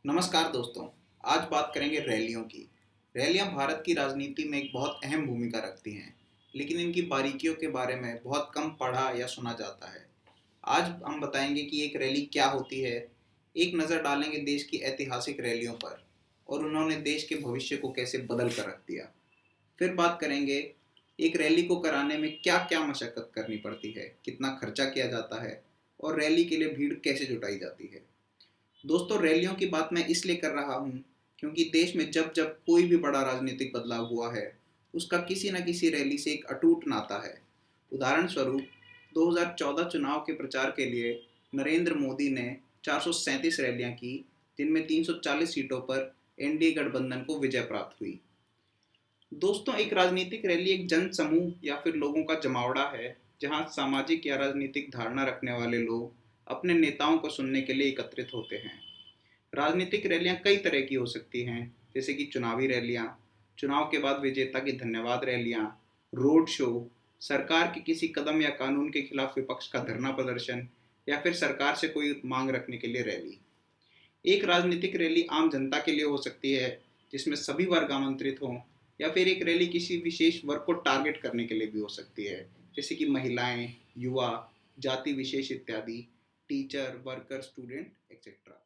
नमस्कार दोस्तों। आज बात करेंगे रैलियों की। रैलियां भारत की राजनीति में एक बहुत अहम भूमिका रखती हैं, लेकिन इनकी बारीकियों के बारे में बहुत कम पढ़ा या सुना जाता है। आज हम बताएंगे कि एक रैली क्या होती है, एक नज़र डालेंगे देश की ऐतिहासिक रैलियों पर और उन्होंने देश के भविष्य को कैसे बदल कर रख दिया। फिर बात करेंगे एक रैली को कराने में क्या क्या मशक्कत करनी पड़ती है, कितना खर्चा किया जाता है और रैली के लिए भीड़ कैसे जुटाई जाती है। दोस्तों, रैलियों की बात मैं इसलिए कर रहा हूँ क्योंकि देश में जब जब कोई भी बड़ा राजनीतिक बदलाव हुआ है, उसका किसी न किसी रैली से एक अटूट नाता है। उदाहरण स्वरूप 2014 चुनाव के प्रचार के लिए नरेंद्र मोदी ने 437 रैलियां की, जिनमें 340 सीटों पर एनडीए गठबंधन को विजय प्राप्त हुई। दोस्तों, एक राजनीतिक रैली एक जन समूह या फिर लोगों का जमावड़ा है, जहां सामाजिक या राजनीतिक धारणा रखने वाले लोग अपने नेताओं को सुनने के लिए एकत्रित होते हैं। राजनीतिक रैलियां कई तरह की हो सकती हैं, जैसे कि चुनावी रैलियां, चुनाव के बाद विजेता की धन्यवाद रैलियां, रोड शो, सरकार के किसी कदम या कानून के खिलाफ विपक्ष का धरना प्रदर्शन या फिर सरकार से कोई मांग रखने के लिए रैली। एक राजनीतिक रैली आम जनता के लिए हो सकती है, जिसमें सभी वर्ग आमंत्रित हों, या फिर एक रैली किसी विशेष वर्ग को टारगेट करने के लिए भी हो सकती है, जैसे कि महिलाएं, युवा, जाति विशेष इत्यादि, टीचर, वर्कर, स्टूडेंट एक्सेट्रा।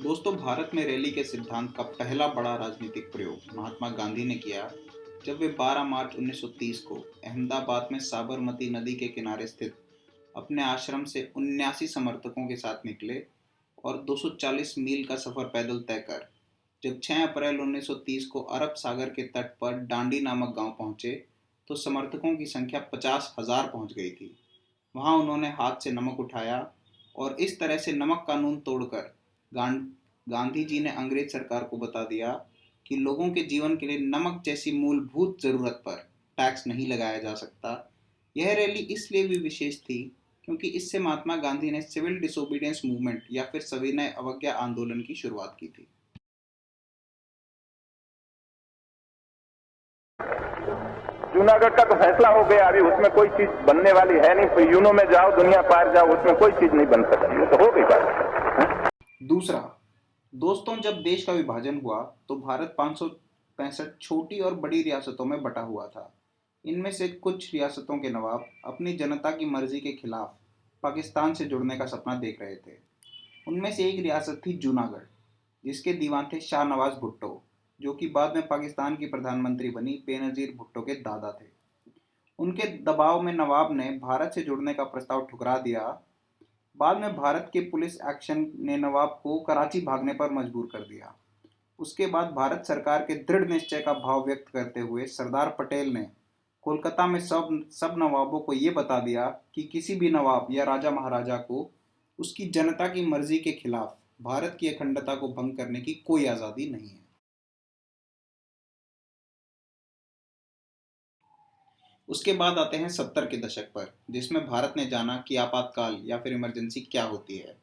दोस्तों, भारत में रैली के सिद्धांत का पहला बड़ा राजनीतिक प्रयोग महात्मा गांधी ने किया, जब वे 12 मार्च 1930 को अहमदाबाद में साबरमती नदी के किनारे स्थित अपने आश्रम से 79 समर्थकों के साथ निकले और 240 मील का सफर पैदल तय कर जब 6 अप्रैल 1930 को अरब सागर के तट पर डांडी नामक गांव पहुंचे, तो समर्थकों की संख्या 50,000 पहुंच गई थी। वहां उन्होंने हाथ से नमक उठाया और इस तरह से नमक कानून तोड़कर गांधी जी ने अंग्रेज सरकार को बता दिया कि लोगों के जीवन के लिए नमक जैसी मूलभूत जरूरत पर टैक्स नहीं लगाया जा सकता। यह रैली इसलिए भी विशेष थी क्योंकि इससे महात्मा गांधी ने सिविल डिसोबीडियंस मूवमेंट या फिर सविनय अवज्ञा आंदोलन की शुरुआत की थी। जूनागढ़ का तो फैसला हो गया, अभी उसमें कोई चीज बनने वाली है नहीं। यूनो में जाओ, दुनिया पार जाओ, उसमें कोई चीज नहीं बन सकती, वो तो हो गई बात। दूसरा, दोस्तों, जब देश का विभाजन हुआ तो भारत 565 छोटी और बड़ी रियासतों में बटा हुआ था। इनमें से कुछ रियासतों के नवाब अपनी जनता की मर्जी के खिलाफ पाकिस्तान से जुड़ने का सपना देख रहे थे। उनमें से एक रियासत थी जूनागढ़, जिसके दीवान थे शाह नवाज भुट्टो, जो कि बाद में पाकिस्तान की प्रधानमंत्री बनी बेनजीर भुट्टो के दादा थे। उनके दबाव में नवाब ने भारत से जुड़ने का प्रस्ताव ठुकरा दिया। बाद में भारत के पुलिस एक्शन ने नवाब को कराची भागने पर मजबूर कर दिया। उसके बाद भारत सरकार के दृढ़ निश्चय का भाव व्यक्त करते हुए सरदार पटेल ने कोलकाता में सब सब नवाबों को ये बता दिया कि किसी भी नवाब या राजा महाराजा को उसकी जनता की मर्जी के खिलाफ भारत की अखंडता को भंग करने की कोई आज़ादी नहीं है। उसके बाद आते हैं 70 के दशक पर, जिसमें भारत ने जाना कि आपातकाल या फिर इमरजेंसी क्या होती है।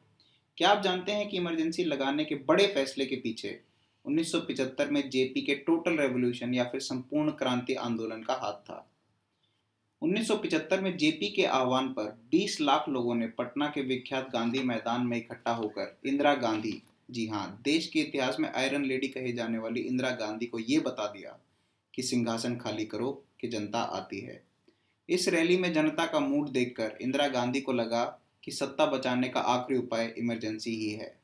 क्या आप जानते हैं कि इमरजेंसी लगाने के बड़े फैसले के पीछे 1975 में जेपी के टोटल रेवोल्यूशन या फिर संपूर्ण क्रांति आंदोलन का हाथ था। 1975 में जेपी के आह्वान पर 20 लाख लोगों ने पटना के विख्यात गांधी मैदान में इकट्ठा होकर इंदिरा गांधी, जी हाँ, देश के इतिहास में आयरन लेडी कहे जाने वाली इंदिरा गांधी को ये बता दिया कि सिंहासन खाली करो कि जनता आती है। इस रैली में जनता का मूड देखकर इंदिरा गांधी को लगा कि सत्ता बचाने का आखिरी उपाय इमरजेंसी ही है।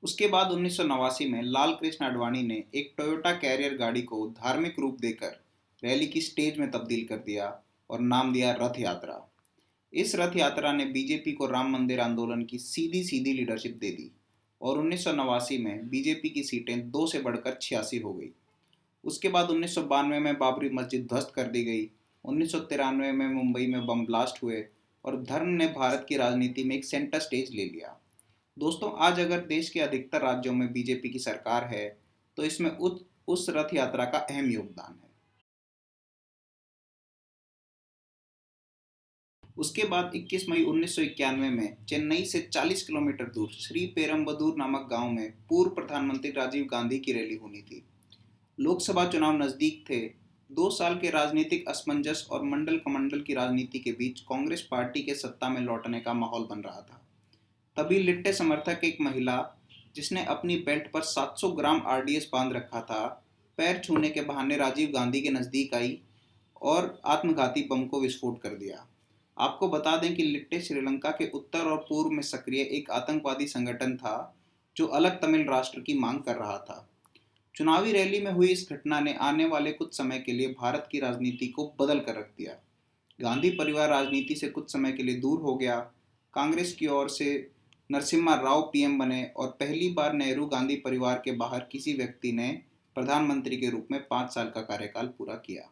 उसके बाद 1989 में लाल कृष्ण आडवाणी ने एक टोयोटा कैरियर गाड़ी को धार्मिक रूप देकर रैली की स्टेज में तब्दील कर दिया और नाम दिया रथ यात्रा। इस रथ यात्रा ने बीजेपी को राम मंदिर आंदोलन की सीधी सीधी लीडरशिप दे दी और 1989 में बीजेपी की सीटें 2 से बढ़कर 86 हो गई। उसके बाद 1992 में बाबरी मस्जिद ध्वस्त कर दी गई, 1993 में मुंबई में बम ब्लास्ट हुए और धर्म ने भारत की राजनीति में एक सेंटर स्टेज ले लिया। दोस्तों, आज अगर देश के अधिकतर राज्यों में बीजेपी की सरकार है, तो इसमें उस रथ यात्रा का अहम योगदान है। उसके बाद 21 मई 1991 में चेन्नई से 40 किलोमीटर दूर श्री पेरम्बदूर नामक गांव में पूर्व प्रधानमंत्री राजीव गांधी की रैली होनी थी। लोकसभा चुनाव नजदीक थे। 2 साल के राजनीतिक असमंजस और मंडल कमंडल की राजनीति के बीच कांग्रेस पार्टी के सत्ता में लौटने का माहौल बन रहा था। तभी लिट्टे समर्थक एक महिला, जिसने अपनी बेल्ट पर 700 ग्राम आरडीएक्स बांध रखा था, पैर छूने के बहाने राजीव गांधी के नजदीक आई और आत्मघाती बम को विस्फोट कर दिया। आपको बता दें कि लिट्टे श्रीलंका के उत्तर और पूर्व में सक्रिय एक आतंकवादी संगठन था जो अलग तमिल राष्ट्र की मांग कर रहा था। चुनावी रैली में हुई इस घटना ने आने वाले कुछ समय के लिए भारत की राजनीति को बदल कर रख दिया। गांधी परिवार राजनीति से कुछ समय के लिए दूर हो गया। कांग्रेस की ओर से नरसिम्हा राव पीएम बने और पहली बार नेहरू गांधी परिवार के बाहर किसी व्यक्ति ने प्रधानमंत्री के रूप में 5 साल का कार्यकाल पूरा किया।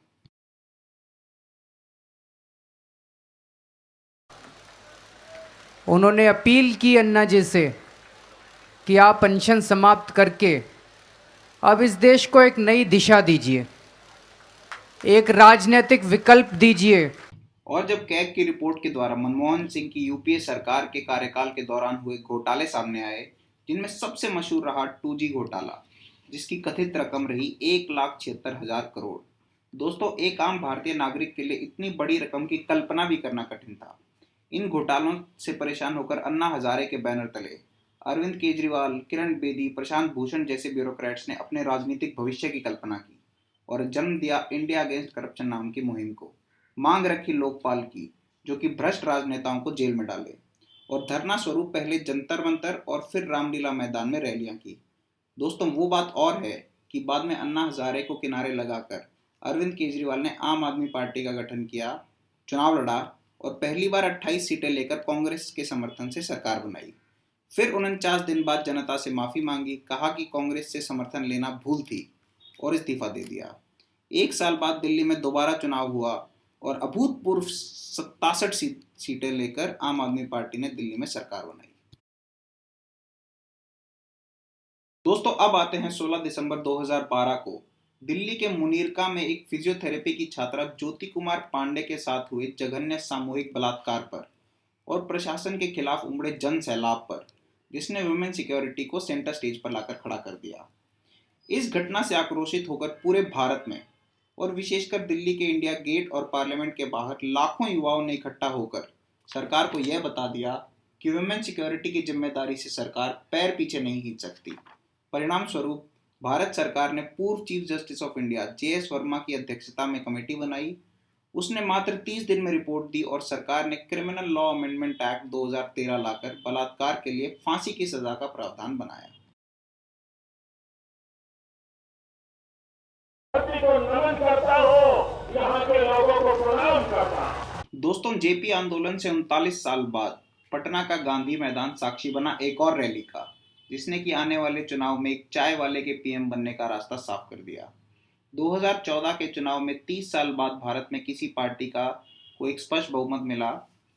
उन्होंने अपील की अन्ना जी से कि आप अनशन समाप्त करके अब इस देश को एक नई दिशा दीजिए, एक राजनीतिक विकल्प दीजिए। और जब कैग की रिपोर्ट के द्वारा मनमोहन सिंह की यूपीए सरकार के कार्यकाल के दौरान हुए घोटाले सामने आए, जिनमें सबसे मशहूर रहा 2G घोटाला, जिसकी कथित रकम रही 1,76,000 करोड़। दोस्तों, एक आम भारतीय नागरिक के लिए इतनी बड़ी रकम की कल्पना भी करना कठिन था। इन घोटालों से परेशान होकर अन्ना हजारे के बैनर तले अरविंद केजरीवाल, किरण बेदी, प्रशांत भूषण जैसे ब्यूरोक्रेट्स ने अपने राजनीतिक भविष्य की कल्पना की और जन्म दिया इंडिया अगेंस्ट करप्शन नाम की मुहिम को। मांग रखी लोकपाल की, जो कि भ्रष्ट राजनेताओं को जेल में डाले, और धरना स्वरूप पहले जंतर मंतर और फिर रामलीला मैदान में रैलियां की। दोस्तों, वो बात और है कि बाद में अन्ना हजारे को किनारे लगाकर अरविंद केजरीवाल ने आम आदमी पार्टी का गठन किया, चुनाव लड़ा और पहली बार 28 सीटें लेकर कांग्रेस के समर्थन से सरकार बनाई। फिर 49 दिन बाद जनता से माफी मांगी, कहा कि कांग्रेस से समर्थन लेना भूल थी और इस्तीफा दे दिया। 1 साल बाद दिल्ली में दोबारा चुनाव हुआ और अभूतपूर्व 67 सीटें लेकर आम आदमी पार्टी ने दिल्ली में सरकार बनाई। दोस्तों, अब आते हैं 16 दिसंबर 2012 को दिल्ली के मुनीरका में एक फिजियोथेरेपी की छात्रा ज्योति कुमार पांडे के साथ हुए जघन्य सामूहिक बलात्कार पर और प्रशासन के खिलाफ उमड़े जन सैलाब पर, जिसने वुमेन सिक्योरिटी को सेंटर स्टेज पर लाकर खड़ा कर दिया। इस घटना से आक्रोशित होकर पूरे भारत में और विशेषकर दिल्ली के इंडिया गेट और पार्लियामेंट के बाहर लाखों युवाओं ने इकट्ठा होकर सरकार को यह बता दिया कि वुमेन सिक्योरिटी की जिम्मेदारी से सरकार पैर पीछे नहीं खींच सकती। परिणाम स्वरूप भारत सरकार ने पूर्व chief justice of India JS Verma की अध्यक्षता में कमेटी बनाई। उसने मात्र 30 दिन में रिपोर्ट दी और सरकार ने क्रिमिनल लॉ अमेंडमेंट एक्ट 2013 लाकर बलात्कार के लिए फांसी की सजा का प्रावधान बनाया। दोस्तों, जेपी आंदोलन से 39 साल बाद पटना का गांधी मैदान साक्षी बना एक और रैली का, जिसने कि आने वाले चुनाव में एक चाय वाले के पीएम बनने का रास्ता साफ कर दिया। 2014 के चुनाव में 30 साल बाद भारत में किसी पार्टी को एक स्पष्ट बहुमत मिला।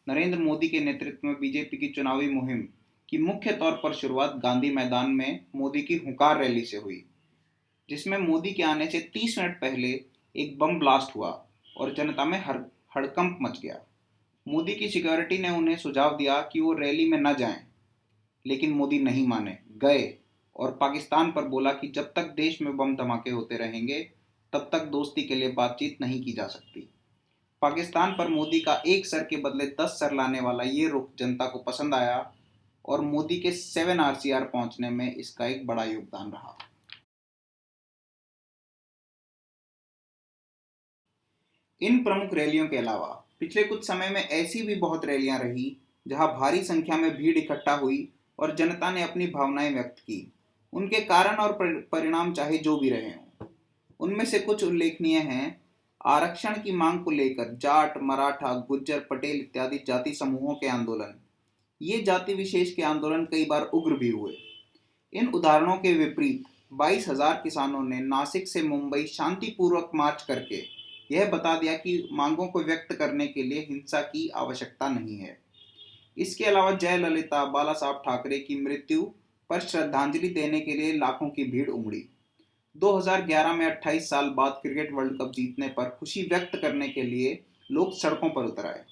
नरेंद्र मोदी के नेतृत्व में बीजेपी की चुनावी मुहिम की मुख्य तौर पर शुरुआत गांधी मैदान में मोदी की हुंकार रैली से हुई, जिसमें मोदी के आने से 30 मिनट पहले एक बम ब्लास्ट हुआ और जनता में हड़कंप मच गया। मोदी की सिक्योरिटी ने उन्हें सुझाव दिया कि वो रैली में न जाएं, लेकिन मोदी नहीं माने, गए और पाकिस्तान पर बोला कि जब तक देश में बम धमाके होते रहेंगे तब तक दोस्ती के लिए बातचीत नहीं की जा सकती। पाकिस्तान पर मोदी का एक सर के बदले 10 सर लाने वाला ये रुख जनता को पसंद आया और मोदी के 7 RCR पहुंचने में इसका एक बड़ा योगदान रहा। इन प्रमुख रैलियों के अलावा पिछले कुछ समय में ऐसी भी बहुत रैलियां रही जहां भारी संख्या में भीड़ इकट्ठा हुई और जनता ने अपनी भावनाएं व्यक्त की। उनके कारण और परिणाम चाहे जो भी रहे हों, उनमें से कुछ उल्लेखनीय हैं। आरक्षण की मांग को लेकर जाट, मराठा, गुज्जर, पटेल इत्यादि जाति समूहों के आंदोलन। ये जाति विशेष के आंदोलन कई बार उग्र भी हुए। इन उदाहरणों के विपरीत 22,000 किसानों ने नासिक से मुंबई शांतिपूर्वक मार्च करके यह बता दिया कि मांगों को व्यक्त करने के लिए हिंसा की आवश्यकता नहीं है। इसके अलावा जयललिता, बाला साहब ठाकरे की मृत्यु पर श्रद्धांजलि देने के लिए लाखों की भीड़ उमड़ी। 2011 में 28 साल बाद क्रिकेट वर्ल्ड कप जीतने पर खुशी व्यक्त करने के लिए लोग सड़कों पर उतर आए।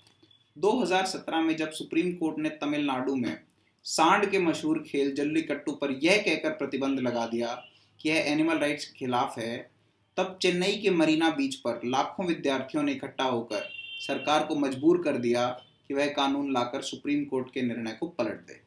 2017 में जब सुप्रीम कोर्ट ने तमिलनाडु में सांड के मशहूर खेल जल्लीकट्टू पर यह कहकर प्रतिबंध लगा दिया कि यह एनिमल राइट्स के खिलाफ है, तब चेन्नई के मरीना बीच पर लाखों विद्यार्थियों ने इकट्ठा होकर सरकार को मजबूर कर दिया कि वह कानून लाकर सुप्रीम कोर्ट के निर्णय को पलट दे।